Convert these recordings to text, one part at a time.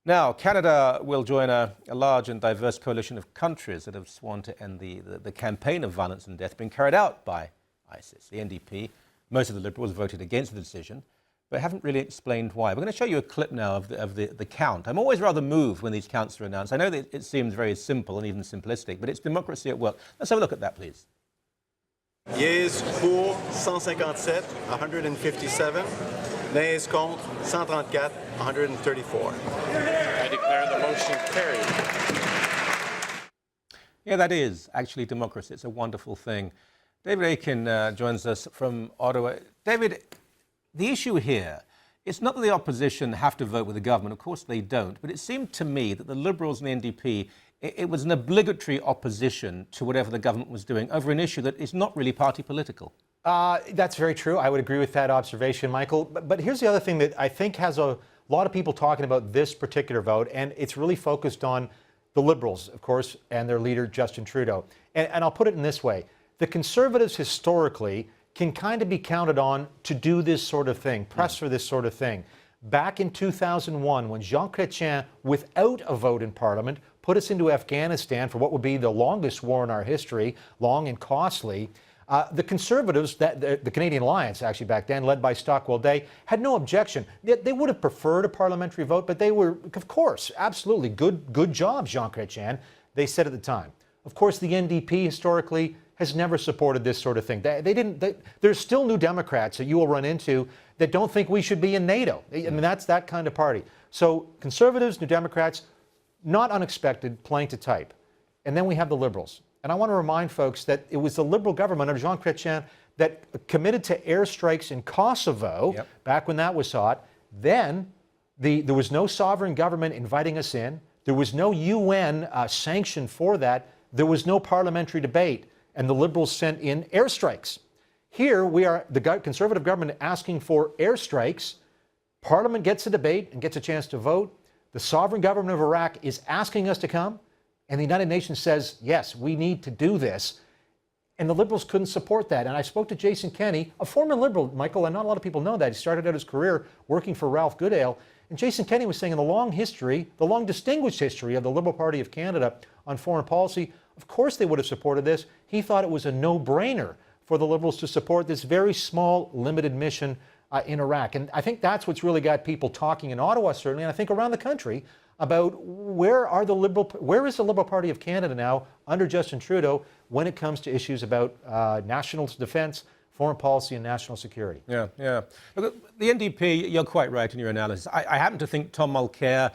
Now, Canada will join a large and diverse coalition of countries that have sworn to end the campaign of violence and death being carried out by ISIS. The NDP, most of the Liberals voted against the decision, but haven't really explained why. We're going to show you a clip now of the count. I'm always rather moved when these counts are announced. I know that it seems very simple and even simplistic, but it's democracy at work. Let's have a look at that, please. Yeas pour 157, 157. Nays contre 134, 134. I declare the motion carried. Yeah, that is actually democracy. It's a wonderful thing. David Akin joins us from Ottawa. David, the issue here, it's not that the opposition have to vote with the government. Of course they don't. But it seemed to me that the Liberals and the NDP, it was an obligatory opposition to whatever the government was doing over an issue that is not really party political. That's very true. I would agree with that observation, Michael. But here's the other thing that I think has a lot of people talking about this particular vote, and it's really focused on the Liberals, of course, and their leader, Justin Trudeau. And I'll put it in this way. The Conservatives historically can kind of be counted on to do this sort of thing, press for this sort of thing. Back in 2001, when Jean Chrétien, without a vote in Parliament, put us into Afghanistan for what would be the longest war in our history, long and costly, the Conservatives, the Canadian Alliance actually back then, led by Stockwell Day, had no objection. They would have preferred a parliamentary vote, but they were, of course, absolutely good job, Jean Chrétien, they said at the time. Of course, the NDP historically has never supported this sort of thing. There's still New Democrats that you will run into that don't think we should be in NATO. I mean, that's that kind of party. So Conservatives, New Democrats, not unexpected, playing to type. And then we have the Liberals. And I want to remind folks that it was the Liberal government under Jean Chrétien that committed to airstrikes in Kosovo, back when that was hot. Then there was no sovereign government inviting us in. There was no UN sanction for that. There was no parliamentary debate. And the Liberals sent in airstrikes. Here we are, the Conservative government asking for airstrikes. Parliament gets a debate and gets a chance to vote. The sovereign government of Iraq is asking us to come. And the United Nations says, yes, we need to do this. And the Liberals couldn't support that. And I spoke to Jason Kenney, a former Liberal, Michael, and not a lot of people know that. He started out his career working for Ralph Goodale. And Jason Kenney was saying in the long history, the long distinguished history of the Liberal Party of Canada on foreign policy, of course they would have supported this. He thought it was a no-brainer for the Liberals to support this very small, limited mission in Iraq. And I think that's what's really got people talking in Ottawa, certainly, and I think around the country, about where is the Liberal Party of Canada now under Justin Trudeau when it comes to issues about national defense, foreign policy, and national security. Yeah. Look, the NDP, you're quite right in your analysis. I happen to think Tom Mulcair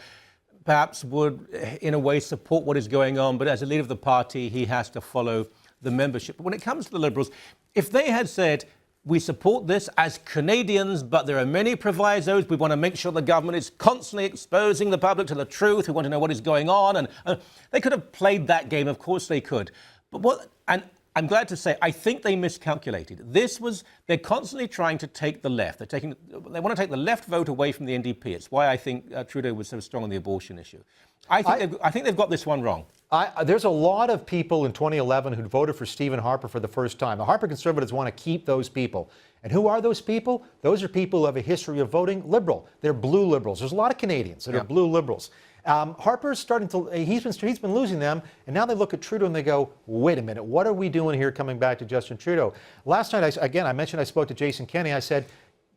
perhaps would, in a way, support what is going on, but as a leader of the party, he has to follow the membership. But when it comes to the Liberals, if they had said, we support this as Canadians, but there are many provisos. We want to make sure the government is constantly exposing the public to the truth. We want to know what is going on. And they could have played that game. Of course they could. And I'm glad to say, I think they miscalculated. They're constantly trying to take the left. They want to take the left vote away from the NDP. It's why I think Trudeau was so strong on the abortion issue. I think they've got this one wrong. There's a lot of people in 2011 who voted for Stephen Harper for the first time. The Harper Conservatives want to keep those people. And who are those people? Those are people who have a history of voting Liberal. They're blue Liberals. There's a lot of Canadians that are blue Liberals. Harper's starting to, he's been losing them, and now they look at Trudeau and they go, wait a minute, what are we doing here coming back to Justin Trudeau? Last night, I mentioned I spoke to Jason Kenney. I said,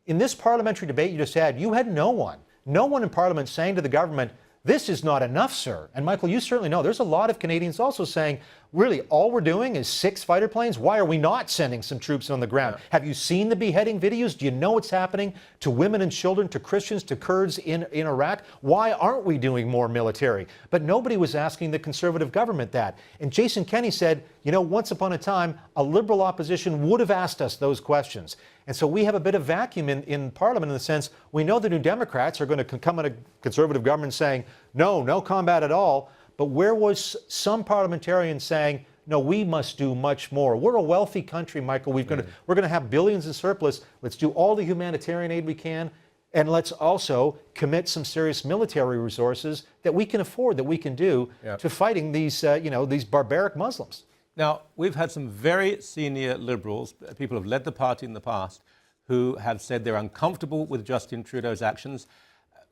in this parliamentary debate you just had no one in Parliament saying to the government, this is not enough, sir. And Michael, you certainly know, there's a lot of Canadians also saying, really, all we're doing is 6 fighter planes? Why are we not sending some troops on the ground? Have you seen the beheading videos? Do you know what's happening to women and children, to Christians, to Kurds in Iraq? Why aren't we doing more military? But nobody was asking the Conservative government that. And Jason Kenney said, once upon a time, a Liberal opposition would have asked us those questions. And so we have a bit of vacuum in Parliament in the sense we know the New Democrats are going to come in a Conservative government saying, no combat at all. But where was some parliamentarians saying, no, we must do much more? We're a wealthy country, Michael. We're going to have billions in surplus. Let's do all the humanitarian aid we can. And let's also commit some serious military resources that we can afford, that we can do to fighting these, these barbaric Muslims. Now, we've had some very senior Liberals, people who have led the party in the past, who have said they're uncomfortable with Justin Trudeau's actions.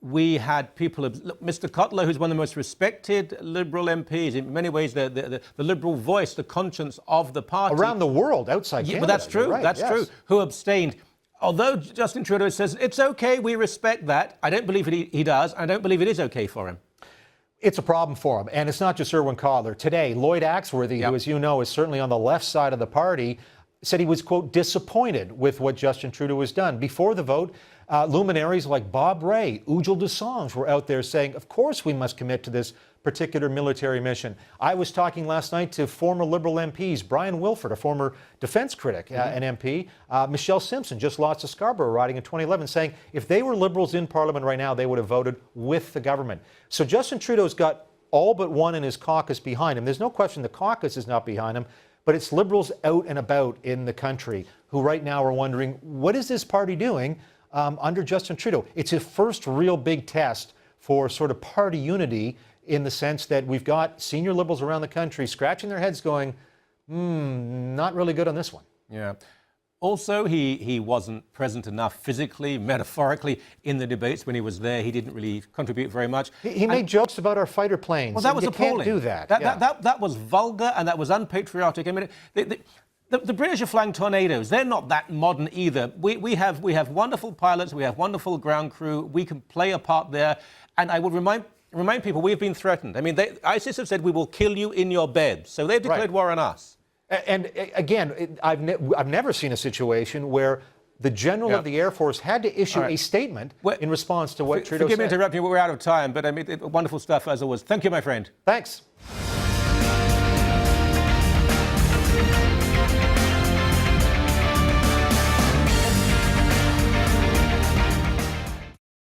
we had people, look, Mr. Cotler, who's one of the most respected Liberal MPs, in many ways the Liberal voice, the conscience of the party. Around the world, outside Yeah, Canada. but that's true. Right, That's yes. true. Who abstained. Although Justin Trudeau says, it's okay, we respect that, I don't believe he does. I don't believe it is okay for him. It's a problem for him. And it's not just Irwin Cotler. Today, Lloyd Axworthy, who, as you know, is certainly on the left side of the party, said he was, quote, disappointed with what Justin Trudeau has done. Before the vote, luminaries like Bob Rae, Ujjal Dosanjh were out there saying, of course we must commit to this particular military mission. I was talking last night to former Liberal MPs, Brian Wilford, a former defense critic, an MP, Michelle Simpson, just lost to Scarborough riding in 2011, saying if they were Liberals in Parliament right now, they would have voted with the government. So Justin Trudeau's got all but one in his caucus behind him. There's no question the caucus is not behind him, but it's Liberals out and about in the country who right now are wondering, what is this party doing under Justin Trudeau? It's his first real big test for sort of party unity, in the sense that we've got senior Liberals around the country scratching their heads going, not really good on this one. Yeah. Also, he wasn't present enough physically, metaphorically, in the debates when he was there. He didn't really contribute very much. He made jokes about our fighter planes. Well, that was you appalling. Can't do that. That was vulgar and that was unpatriotic. I mean, the British are flying Tornadoes. They're not that modern either. We have wonderful pilots. We have wonderful ground crew. We can play a part there. And I would remind people, we've been threatened. I mean, ISIS have said we will kill you in your bed. So they've declared war on us. And again, I've never seen a situation where the General of the Air Force had to issue a statement in response to what Trudeau said. Forgive me interrupting you, we're out of time, but I mean, wonderful stuff as always. Thank you, my friend. Thanks.